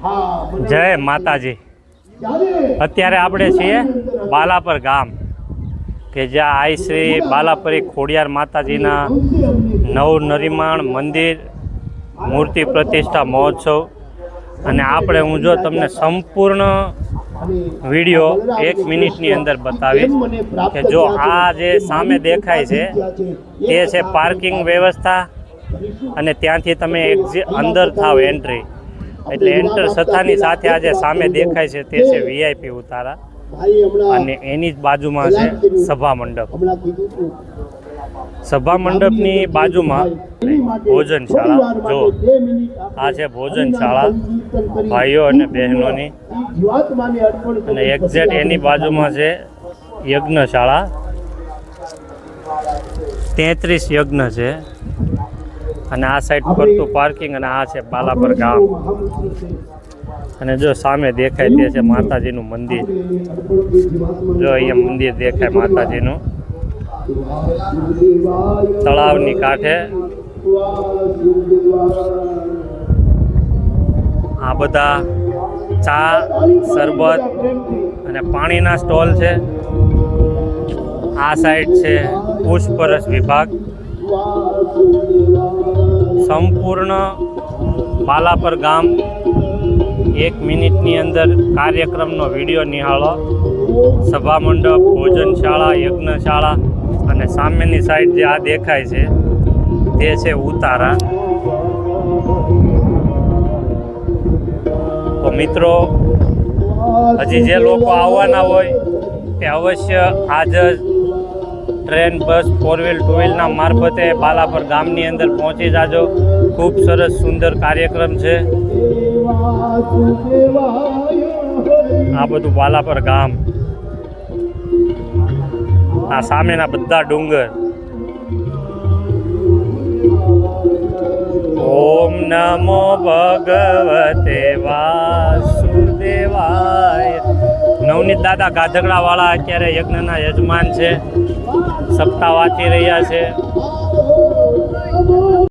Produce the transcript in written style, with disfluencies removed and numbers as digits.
જય માતાજી। અત્યારે આપણે છીએ બાલાપર ગામ કે જ્યાં આઈ શ્રી બાલાપરી ખોડિયાર માતાજીના નવનિર્માણ મંદિર મૂર્તિ પ્રતિષ્ઠા મહોત્સવ અને આપણે હું જો તમને સંપૂર્ણ વિડીયો 1 મિનિટની અંદર બતાવીશ કે જો આ જે સામે દેખાય છે તે છે પાર્કિંગ વ્યવસ્થા અને ત્યાંથી તમે અંદર થાવ એન્ટ્રી એટલે એન્ટર થતાની સાથે આ જે સામે દેખાય છે તે છે વીઆઈપી ઉતારા અને એની જ બાજુમાં છે સભા મંડપ। સભા મંડપની બાજુમાં ભોજનશાળા જો આ છે ભોજનશાળા ભાઈઓ અને બહેનોની અને એક્ઝેક્ટ એની બાજુમાં છે યજ્ઞશાળા 33 યજ્ઞ છે અને આ સાઈડ ફરતું પાર્કિંગ અને આ છે બાલાપર ગામ અને જો સામે દેખાય તે છે માતાજીનું મંદિર। જો અહીંયા મંદિર દેખાય માતાજીનું તળાવની કાંઠે। આ બધા ચા શરબત અને પાણીના સ્ટોલ છે। આ સાઈડ છે પુષ્પરસ વિભાગ। સંપૂર્ણ બાલાપર ગામ 1 મિનિટની અંદર કાર્યક્રમનો વિડીયો નિહાળો। સભા મંડપ, ભોજનશાળા, યજ્ઞશાળા અને સામેની સાઈડ જે આ દેખાય છે તે છે ઉતારા। તો મિત્રો હજી જે લોકો આવવાના હોય તે અવશ્ય આજ ટ્રેન, બસ, 4 વ્હીલ, 2 વ્હીલના મારફતે બાલાપર ગામની અંદર પહોંચી જાજો। ખૂબ સરસ સુંદર કાર્યક્રમ છે। આ બધું બાલાપર ગામ, આ સામેના બધા ડુંગર। ઓમ નમો ભગવતે વાસુદેવાય। નવનીત દાદા ગાધગડાવાળા અત્યારે યજ્ઞના યજમાન છે, સપ્તાહ વાંચી રહ્યા છે।